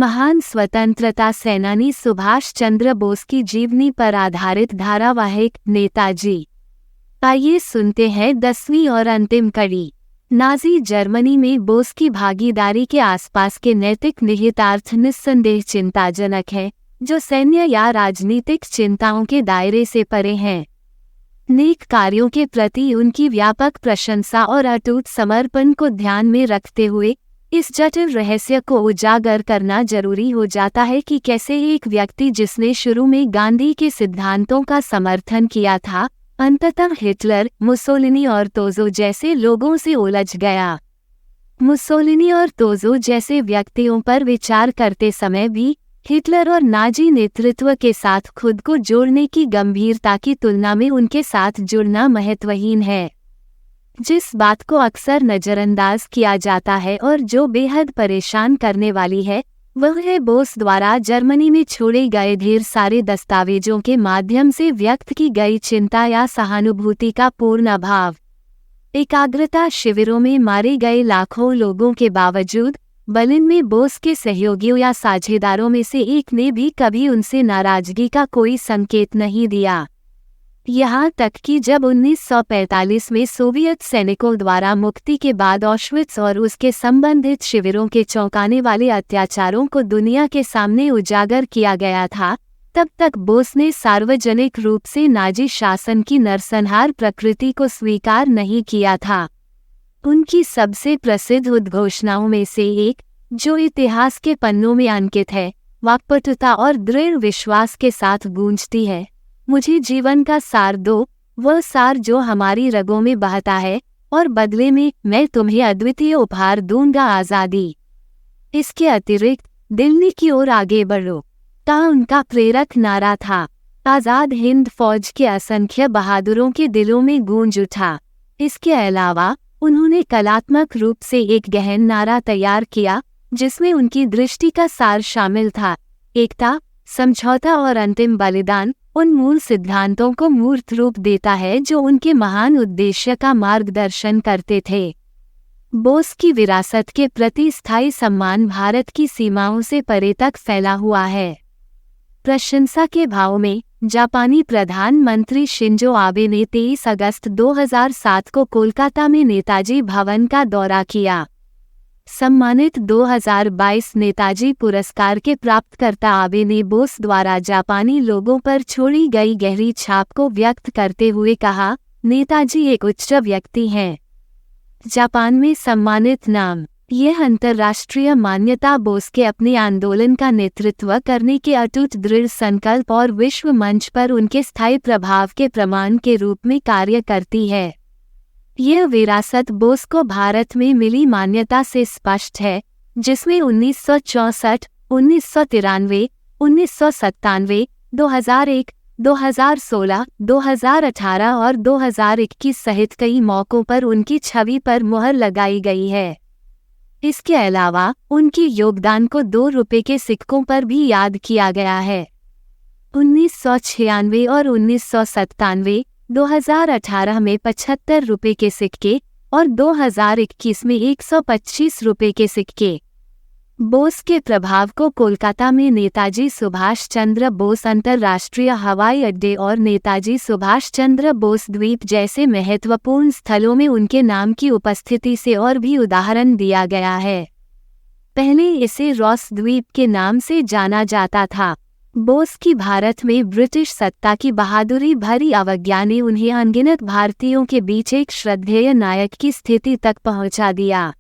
महान स्वतंत्रता सेनानी सुभाष चंद्र बोस की जीवनी पर आधारित धारावाहिक नेताजी। आइए सुनते हैं 10वीं और अंतिम कड़ी। नाजी जर्मनी में बोस की भागीदारी के आसपास के नैतिक निहितार्थ निस्संदेह चिंताजनक हैं, जो सैन्य या राजनीतिक चिंताओं के दायरे से परे हैं। नेक कार्यों के प्रति उनकी व्यापक प्रशंसा और अटूट समर्पण को ध्यान में रखते हुए इस जटिल रहस्य को उजागर करना जरूरी हो जाता है कि कैसे एक व्यक्ति जिसने शुरू में गांधी के सिद्धांतों का समर्थन किया था, अंततः हिटलर, मुसोलिनी और तोजो जैसे लोगों से उलझ गया। मुसोलिनी और तोजो जैसे व्यक्तियों पर विचार करते समय भी हिटलर और नाजी नेतृत्व के साथ खुद को जोड़ने की गंभीरता की तुलना में उनके साथ जुड़ना महत्वहीन है। जिस बात को अक्सर नज़रअंदाज किया जाता है और जो बेहद परेशान करने वाली है, वह है बोस द्वारा जर्मनी में छोड़े गए ढेर सारे दस्तावेजों के माध्यम से व्यक्त की गई चिंता या सहानुभूति का पूर्ण अभाव। एकाग्रता शिविरों में मारे गए लाखों लोगों के बावजूद बर्लिन में बोस के सहयोगियों या साझेदारों में से एक ने भी कभी उनसे नाराजगी का कोई संकेत नहीं दिया। यहाँ तक कि जब 1945 में सोवियत सैनिकों द्वारा मुक्ति के बाद ऑश्विट्ज़ और उसके संबंधित शिविरों के चौंकाने वाले अत्याचारों को दुनिया के सामने उजागर किया गया था, तब तक बोस ने सार्वजनिक रूप से नाजी शासन की नरसंहार प्रकृति को स्वीकार नहीं किया था। उनकी सबसे प्रसिद्ध उद्घोषणाओं में से एक, जो इतिहास के पन्नों में अंकित है, वाक्पटुता और दृढ़ विश्वास के साथ गूंजती है, मुझे जीवन का सार दो, वह सार जो हमारी रगों में बहता है, और बदले में मैं तुम्हें अद्वितीय उपहार दूंगा, आज़ादी। इसके अतिरिक्त दिल्ली की ओर आगे बढ़ो का उनका प्रेरक नारा था। आज़ाद हिंद फौज के असंख्य बहादुरों के दिलों में गूंज उठा। इसके अलावा उन्होंने कलात्मक रूप से एक गहन नारा तैयार किया जिसमें उनकी दृष्टि का सार शामिल था, एकता, समझौता और अंतिम बलिदान। उन मूल सिद्धांतों को मूर्त रूप देता है जो उनके महान उद्देश्य का मार्गदर्शन करते थे। बोस की विरासत के प्रति स्थायी सम्मान भारत की सीमाओं से परे तक फैला हुआ है। प्रशंसा के भाव में जापानी प्रधानमंत्री शिंजो आबे ने 23 अगस्त 2007 को कोलकाता में नेताजी भवन का दौरा किया। सम्मानित 2022 नेताजी पुरस्कार के प्राप्तकर्ता आबे ने बोस द्वारा जापानी लोगों पर छोड़ी गई गहरी छाप को व्यक्त करते हुए कहा, नेताजी एक उच्च व्यक्ति हैं। जापान में सम्मानित नाम। यह अंतर्राष्ट्रीय मान्यता बोस के अपने आंदोलन का नेतृत्व करने के अटूट दृढ़ संकल्प और विश्व मंच पर उनके स्थायी प्रभाव के प्रमाण के रूप में कार्य करती है। यह विरासत बोस को भारत में मिली मान्यता से स्पष्ट है, जिसमें 1964, 1993, 1997, 2001, 2016, 2018 और 2021 सहित कई मौकों पर उनकी छवि पर मुहर लगाई गई है। इसके अलावा उनके योगदान को 2 रुपये के सिक्कों पर भी याद किया गया है। 1996 और 1997, 2018 में 75 रुपये के सिक्के और 2021 में 125 रुपये के सिक्के। बोस के प्रभाव को कोलकाता में नेताजी सुभाष चंद्र बोस अंतर्राष्ट्रीय हवाई अड्डे और नेताजी सुभाष चंद्र बोस द्वीप जैसे महत्वपूर्ण स्थलों में उनके नाम की उपस्थिति से और भी उदाहरण दिया गया है। पहले इसे रॉस द्वीप के नाम से जाना जाता था। बोस की भारत में ब्रिटिश सत्ता की बहादुरी भरी अवज्ञा ने उन्हें अनगिनत भारतीयों के बीच एक श्रद्धेय नायक की स्थिति तक पहुंचा दिया।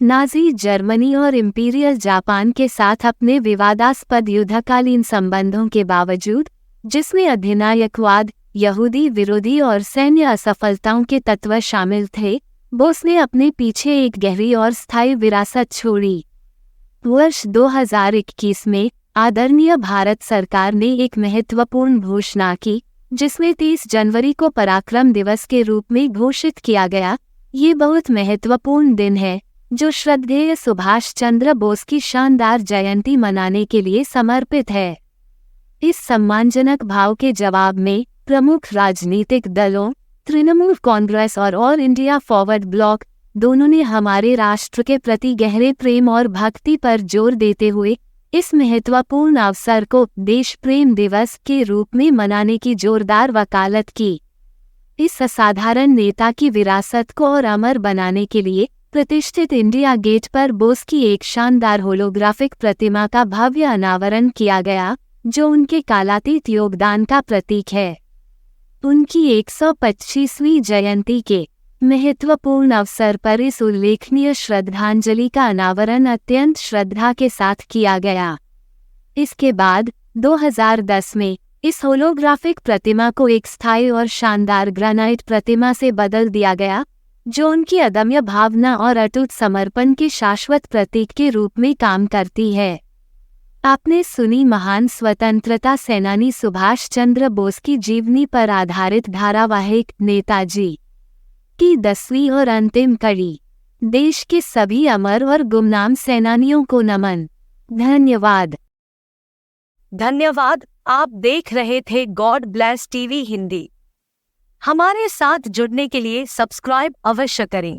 नाजी जर्मनी और इंपीरियल जापान के साथ अपने विवादास्पद युद्धकालीन संबंधों के बावजूद, जिसमें अधिनायकवाद, यहूदी विरोधी और सैन्य असफलताओं के तत्व शामिल थे, बोस ने अपने पीछे एक गहरी और स्थायी विरासत छोड़ी। वर्ष 2021 में आदरणीय भारत सरकार ने एक महत्वपूर्ण घोषणा की, जिसमें 30 जनवरी को पराक्रम दिवस के रूप में घोषित किया गया। ये बहुत महत्वपूर्ण दिन है जो श्रद्धेय सुभाष चंद्र बोस की शानदार जयंती मनाने के लिए समर्पित है। इस सम्मानजनक भाव के जवाब में प्रमुख राजनीतिक दलों, तृणमूल कांग्रेस और ऑल इंडिया फॉरवर्ड ब्लॉक दोनों ने हमारे राष्ट्र के प्रति गहरे प्रेम और भक्ति पर जोर देते हुए इस महत्वपूर्ण अवसर को देश प्रेम दिवस के रूप में मनाने की जोरदार वकालत की। इस असाधारण नेता की विरासत को और अमर बनाने के लिए प्रतिष्ठित इंडिया गेट पर बोस की एक शानदार होलोग्राफिक प्रतिमा का भव्य अनावरण किया गया, जो उनके कालातीत योगदान का प्रतीक है। उनकी 125वीं जयंती के महत्वपूर्ण अवसर पर इस उल्लेखनीय श्रद्धांजलि का अनावरण अत्यंत श्रद्धा के साथ किया गया। इसके बाद 2010 में इस होलोग्राफिक प्रतिमा को एक स्थायी और शानदार ग्रेनाइट प्रतिमा से बदल दिया गया, जो उनकी अदम्य भावना और अटूट समर्पण के शाश्वत प्रतीक के रूप में काम करती है। आपने सुनी महान स्वतंत्रता सेनानी सुभाष चंद्र बोस की जीवनी पर आधारित धारावाहिक नेताजी की 10वीं और अंतिम कड़ी। देश के सभी अमर और गुमनाम सेनानियों को नमन। धन्यवाद। धन्यवाद। आप देख रहे थे गॉड ब्लेस टीवी हिंदी। हमारे साथ जुड़ने के लिए सब्सक्राइब अवश्य करें।